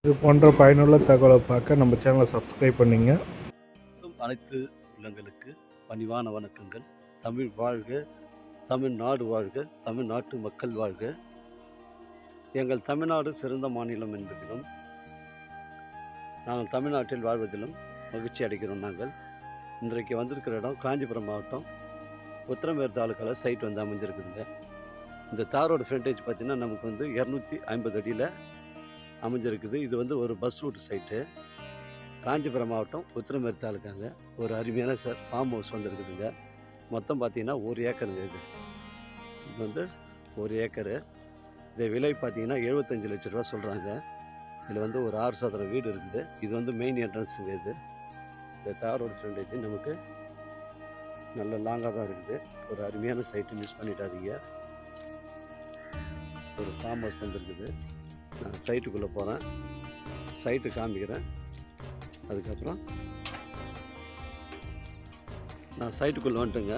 இது போன்ற பயனுள்ள தகவலை பார்க்க நம்ம சேனலை சப்ஸ்கிரைப் பண்ணிங்க. அனைத்து உள்ளங்களுக்கு பணிவான வணக்கங்கள். தமிழ் வாழ்க, தமிழ்நாடு வாழ்க, தமிழ்நாட்டு மக்கள் வாழ்க. எங்கள் தமிழ்நாடு சிறந்த மாநிலம் என்பதிலும் நாங்கள் தமிழ்நாட்டில் வாழ்வதிலும் மகிழ்ச்சி அடைகிறோம். நாங்கள் இன்றைக்கு வந்திருக்கிற இடம் காஞ்சிபுரம் மாவட்டம் உத்திரமேர் தாலுக்காவில் சைட் வந்து அமைஞ்சிருக்குதுங்க. இந்த தாரோட ஃப்ரண்டேஜ் பார்த்திங்கன்னா நமக்கு வந்து 250 அடியில் அமைஞ்சிருக்குது. இது வந்து ஒரு பஸ் ரூட் சைட்டு. காஞ்சிபுரம் மாவட்டம் உத்திரமேர் தாலுக்காங்க. ஒரு அருமையான ஃபார்ம் ஹவுஸ் வந்துருக்குதுங்க. மொத்தம் பார்த்திங்கன்னா 1 ஏக்கருங்க. இது வந்து 1 ஏக்கரு. இதை விலை பார்த்திங்கன்னா 75 லட்ச ரூபா சொல்கிறாங்க. இதில் வந்து ஒரு 6 சதுரம் வீடு இருக்குது. இது வந்து மெயின் என்ட்ரன்ஸுங்க. இந்த தாரோட ஃப்ரண்டேஜ் நமக்கு நல்ல லாங்காக தான் இருக்குது. ஒரு அருமையான சைட்டு, மிஸ் பண்ணிட்டாதீங்க. ஒரு ஃபார்ம் ஹவுஸ் வந்துருக்குது. நான் சைட்டுக்குள்ளே போகிறேன், சைட்டு காமிக்கிறேன். அதுக்கப்புறம் நான் சைட்டுக்குள்ளே வந்துட்டுங்க.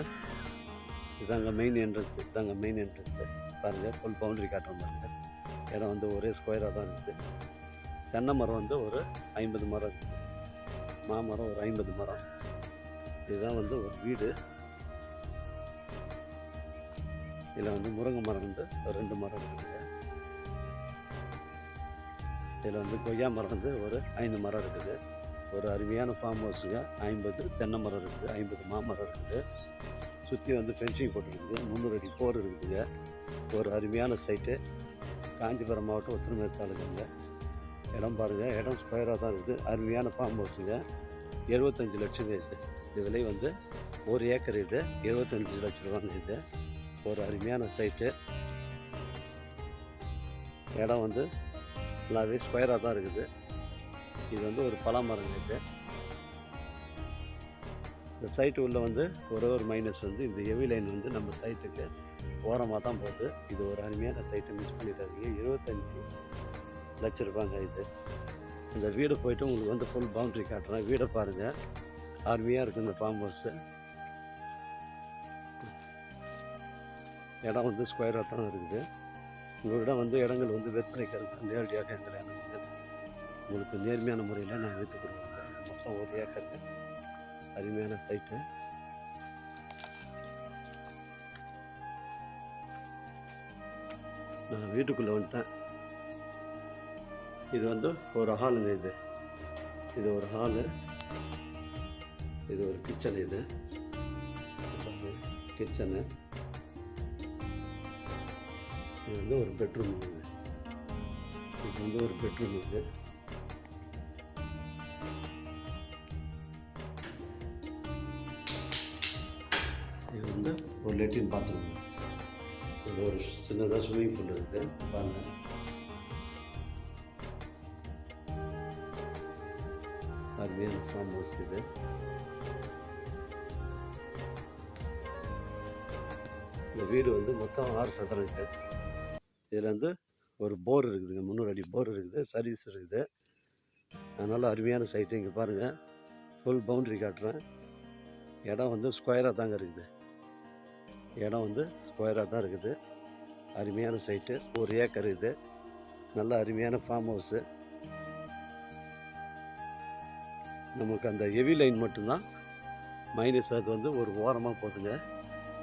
இதாங்க மெயின் என்ட்ரன்ஸு. பாருங்கள், ஃபுல் பவுண்ட்ரி காட்டுற பாருங்கள். இடம் வந்து ஒரே ஸ்கொயராக தான் இருக்குது. தென்னை மரம் வந்து ஒரு 50 மரம் இருக்குது. மாமரம் ஒரு 50 மரம். இதுதான் வந்து ஒரு வீடு. இதில் வந்து முருங்கை மரம் வந்து ஒரு 2 மரம் இருக்குதுங்க. இதில் வந்து கொய்யா மரம் வந்து ஒரு 5 மரம் இருக்குது. ஒரு அருமையான ஃபார்ம் ஹவுஸுங்க. 50 தென்னை மரம் இருக்குது, 50 மாமரம் இருக்குது. சுற்றி வந்து ஃபென்சிங் போட்டுருக்குது. 300 அடி போர் இருக்குதுங்க. ஒரு அருமையான சைட்டு. காஞ்சிபுரம் மாவட்டம் உத்திரமேர் தாலுக்காங்க. இடம் பாருங்கள், இடம் ஸ்கொயராக தான் இருக்குது. அருமையான ஃபார்ம் ஹவுஸுங்க. 75 லட்சங்க. இது விலை வந்து 1 ஏக்கர். இது 75 லட்ச ரூபாங்க. இது ஒரு அருமையான சைட்டு. இடம் வந்து நல்லாவே ஸ்கொயராக தான் இருக்குது. இது வந்து ஒரு பலாமரங்க. இந்த சைட்டு உள்ளே வந்து ஒரு மைனஸ் வந்து இந்த ஹெவி லைன் வந்து நம்ம சைட்டுக்கு ஓரமாக தான் போகுது. இது ஒரு அருமையான சைட்டு, மிஸ் பண்ணிட்டாதீங்க. 75 லட்ச ரூபாங்க. இந்த வீடு போய்ட்டு உங்களுக்கு வந்து ஃபுல் பவுண்ட்ரி காட்டுறேன். வீடை பாருங்கள், அருமையாக இருக்குது இந்த ஃபார்ம் ஹவுஸு. இடம் வந்து ஸ்கொயராக தான் இருக்குது. உங்களிடம் வந்து இடங்கள் வந்து விற்பனைக்கு நேரடியாக எங்களை அணுகுங்கள். உங்களுக்கு நேர்மையான முறையில் நான் விற்று கொடுக்குறேன். மொத்தம் 1 ஏக்கருக்கு அருமையான சைட்டு. நான் வீட்டுக்குள்ளே வந்துட்டேன். இது வந்து ஒரு ஹாலுங்க. இது ஒரு ஹாலு. இது ஒரு கிச்சன். இது கிச்சனு. இது வந்து ஒரு பெட்ரூம். இது வந்து ஒரு பெட்ரூம். இது வந்து ஒரு லெட்டின் பாத்ரூம். இது ஒரு சின்னதாக ஸ்விம்மிங் பூல் இருக்குது. பாருங்கள், அருமையான ஃபார்ம் ஹவுஸ். இந்த வீடு வந்து மொத்தம் 6 சதுரம் இருக்குது. இதில் வந்து ஒரு போர் இருக்குதுங்க. 300 அடி போர் இருக்குது, சர்வீஸ் இருக்குது. அதனால் அருமையான சைட்டு. இங்கே பாருங்கள், ஃபுல் பவுண்ட்ரி காட்டுறேன். இடம் வந்து ஸ்கொயராக தாங்க இருக்குது. அருமையான சைட்டு. 1 ஏக்கர். நல்ல அருமையான ஃபார்ம் ஹவுஸு. நமக்கு அந்த ஹெவி லைன் மட்டும்தான் மைனஸ். அது வந்து ஒரு ஓரமாக போகுதுங்க.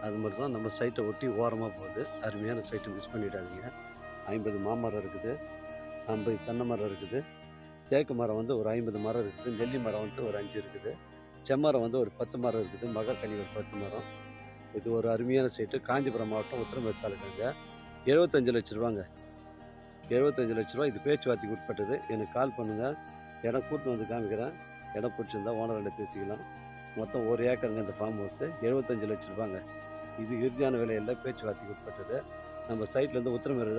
அது மட்டும் தான் நம்ம சைட்டை ஒட்டி ஓரமாக போகுது. அருமையான சைட்டு, மிஸ் பண்ணிடாதீங்க. 50 மாமரம் இருக்குது, 50 தென்னை மரம் இருக்குது. தேக்கு மரம் வந்து ஒரு 50 மரம் இருக்குது. நெல்லி மரம் வந்து ஒரு 5 இருக்குது. செம்மரம் வந்து ஒரு 10 மரம் இருக்குது. மகக்கனி ஒரு 10 மரம். இது ஒரு அருமையான சைட்டு. காஞ்சிபுரம் மாவட்டம் உத்திரமேர் தாலுக்காங்க. 75 லட்ச ரூபாங்க. 75 லட்ச ரூபா. இது பேச்சுவார்த்தைக்கு உட்பட்டது. எனக்கு கால் பண்ணுங்கள். இடம் கூட்டு வந்து காமிக்கிறேன். இடம் பிடிச்சிருந்தா ஓனர்கிட்ட பேசிக்கலாம். மொத்தம் 1 ஏக்கருங்க இந்த ஃபார்ம் ஹவுஸு. 75 லட்ச ரூபாங்க. இது இறுதியான விலையில் பேச்சுவார்த்தைக்கு உட்பட்டது. நம்ம சைட்லேருந்து உத்திரமேர்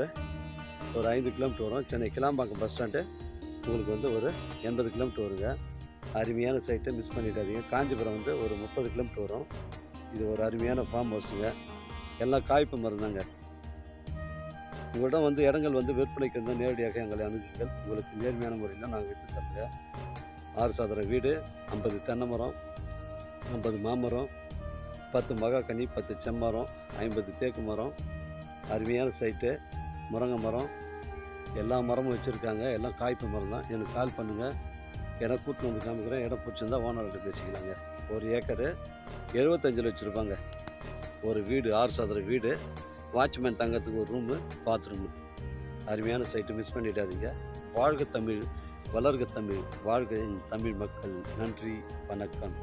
ஒரு 5 கிலோமீட்டர் வரும். சென்னை கிளாம்பாக்கம் பஸ் ஸ்டாண்டு உங்களுக்கு வந்து ஒரு 80 கிலோமீட்டர் வருங்க. அருமையான சைட்டை, மிஸ் பண்ணிடாதீங்க. காஞ்சிபுரம் வந்து ஒரு 30 கிலோமீட்டர் வரும். இது ஒரு அருமையான ஃபார்ம் ஹவுஸுங்க. எல்லாம் காய்ப்பு மரம் தாங்க. உங்களிடம் வந்து இடங்கள் வந்து விற்பனைக்கு இருந்தால் நேரடியாக எங்களை அணுகுங்கள். உங்களுக்கு நேர்மையான முறையில் நாங்கள் விற்று தருங்க. 6 சதுரம் வீடு, 50 தென்னை மரம், 50 மாமரம், 10 மகாக்கனி, 10 செம்மரம், 50 தேக்கு மரம். அருமையான சைட்டு. முருங்கை மரம், எல்லா மரமும் வச்சுருக்காங்க, எல்லாம் காய்ப்பு மரம் தான். எனக்கு கால் பண்ணுங்கள், எனக்கு கூட்டின்னு வந்து காமிக்கிறேன். இடம் பிடிச்சிருந்தா ஓனர்கிட்ட பேசிக்கலாங்க. 1 ஏக்கரு 75 லட்சம் ரூபாங்க. ஒரு வீடு 6 சதுர வீடு, வாட்ச்மேன் தங்கத்துக்கு ஒரு ரூமு, பாத்ரூமு. அருமையான சைட்டு, மிஸ் பண்ணிடாதீங்க. வாழ்க தமிழ், வளர்க தமிழ், வாழ்க என் தமிழ் மக்கள். நன்றி, வணக்கம்.